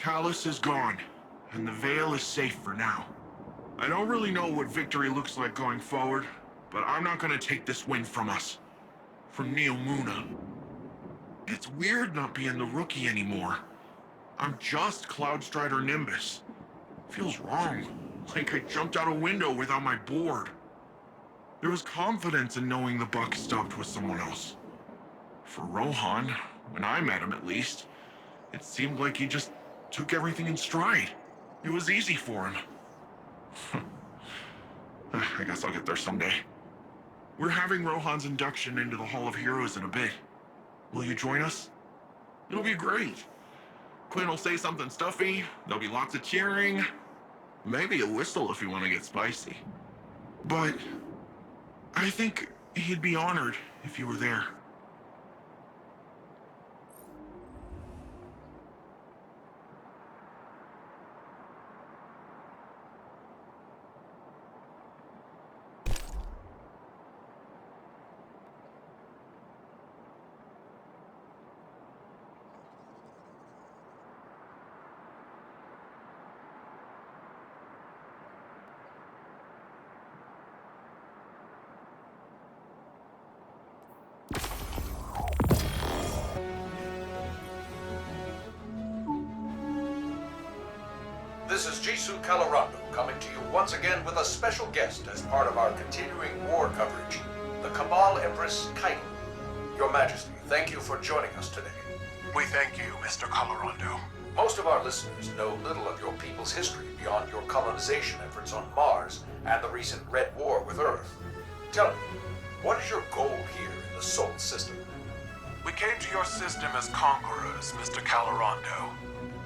Callus is gone, and the Veil is safe for now. I don't really know what victory looks like going forward, but I'm not gonna take this win from us. From Neomuna. It's weird not being the rookie anymore. I'm just Cloudstrider Nimbus. Feels wrong, like I jumped out a window without my board. There was confidence in knowing the buck stopped with someone else. For Rohan, when I met him at least, it seemed like he just took everything in stride. It was easy for him. I guess I'll get there someday. We're having Rohan's induction into the Hall of Heroes in a bit. Will you join us? It'll be great. Quinn will say something stuffy, there'll be lots of cheering, maybe a whistle if you want to get spicy. But I think he'd be honored if you were there. This is Jisoo Calorando coming to you once again with a special guest as part of our continuing war coverage, the Cabal Empress Kaito. Your Majesty, thank you for joining us today. We thank you, Mr. Calorando. Most of our listeners know little of your people's history beyond your colonization efforts on Mars and the recent Red War with Earth. Tell me, what is your goal here in the Sol system? We came to your system as conquerors, Mr. Calorando.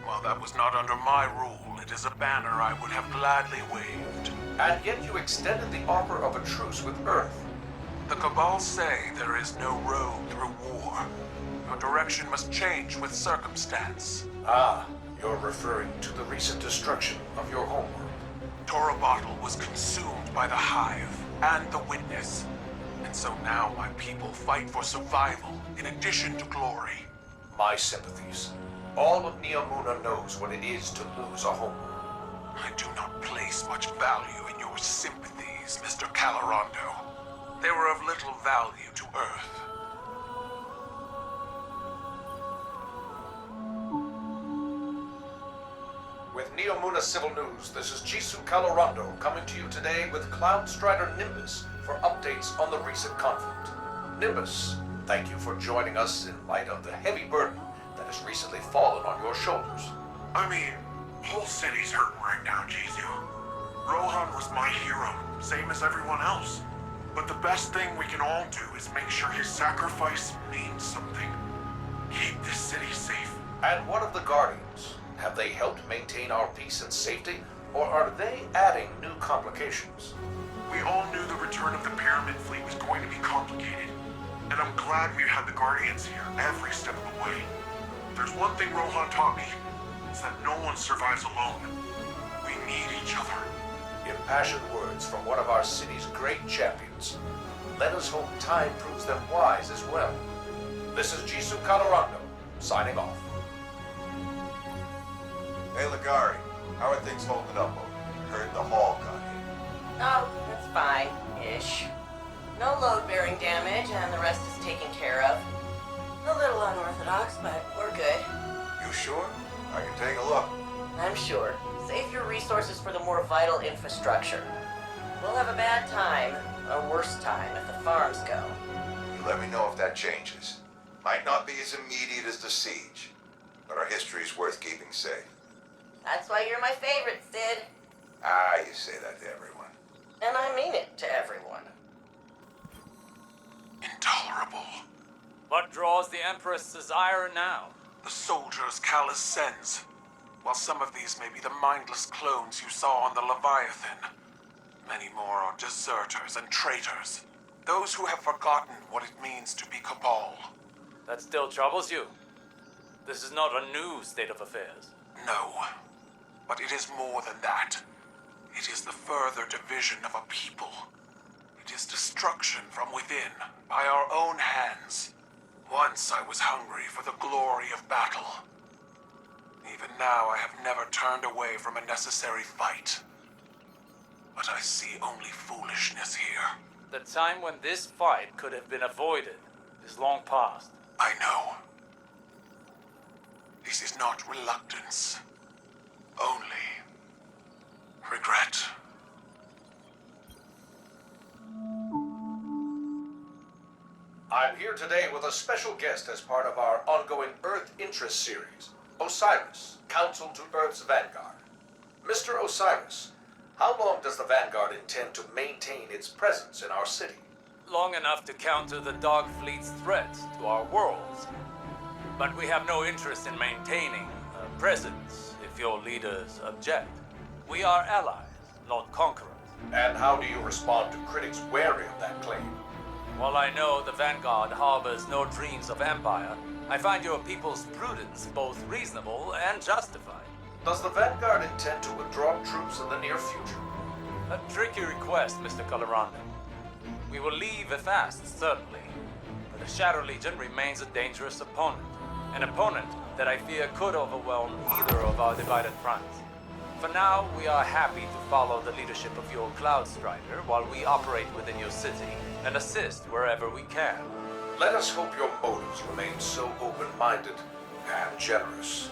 While that was not under my rule, it is a banner I would have gladly waved. And yet you extended the offer of a truce with Earth. The Cabal say there is no road through war. Your direction must change with circumstance. Ah, you're referring to the recent destruction of your homeworld. Torabottle was consumed by the Hive and the Witness. And so now my people fight for survival in addition to glory. My sympathies. All of Neomuna knows what it is to lose a homeworld. I do not place much value in your sympathies, Mr. Calorando. They were of little value to Earth. With Neomuna Civil News, this is Jisoo Calorando coming to you today with Cloudstrider Nimbus for updates on the recent conflict. Nimbus, thank you for joining us in light of the heavy burden that has recently fallen on your shoulders. I mean, whole city's hurting right now, Jisoo. Rohan was my hero, same as everyone else. But the best thing we can all do is make sure his sacrifice means something. Keep this city safe. And what of the Guardians? Have they helped maintain our peace and safety, or are they adding new complications? We all knew the return of the Pyramid Fleet was going to be complicated, and I'm glad we had the Guardians here every step of the way. There's one thing Rohan taught me, it's that no one survives alone. We need each other. Impassioned words from one of our city's great champions. Let us hope time proves them wise as well. This is Jisoo Calorando, signing off. Hey, Ligari, how are things holding up over there? Heard the hall got hit. Oh, that's fine-ish. No load-bearing damage, and the rest is taken care of. A little unorthodox, but we're good. You sure? I can take a look. I'm sure. Save your resources for the more vital infrastructure. We'll have a bad time, a worse time, if the farms go. You let me know if that changes. Might not be as immediate as the siege, but our history's worth keeping safe. That's why you're my favorite, Sid. Ah, you say that to everyone. And I mean it to everyone. Intolerable. What draws the Empress' desire now? The soldiers Callus sends. While some of these may be the mindless clones you saw on the Leviathan, many more are deserters and traitors. Those who have forgotten what it means to be Cabal. That still troubles you? This is not a new state of affairs. No, but it is more than that. It is the further division of a people. It is destruction from within, by our own hands. Once I was hungry for the glory of battle. Even now, I have never turned away from a necessary fight. But I see only foolishness here. The time when this fight could have been avoided is long past. I know. This is not reluctance. Only regret. I'm here today with a special guest as part of our ongoing Earth Interest series, Osiris, Counsel to Earth's Vanguard. Mr. Osiris, how long does the Vanguard intend to maintain its presence in our city? Long enough to counter the Dog Fleet's threat to our worlds. But we have no interest in maintaining a presence if your leaders object. We are allies, not conquerors. And how do you respond to critics wary of that claim? While I know the Vanguard harbors no dreams of empire, I find your people's prudence both reasonable and justified. Does the Vanguard intend to withdraw troops in the near future? A tricky request, Mr. Colorado. We will leave fast, certainly, but the Shadow Legion remains a dangerous opponent. An opponent that I fear could overwhelm either of our divided fronts. For now, we are happy to follow the leadership of your Cloud Strider while we operate within your city and assist wherever we can. Let us hope your motives remain so open-minded and generous.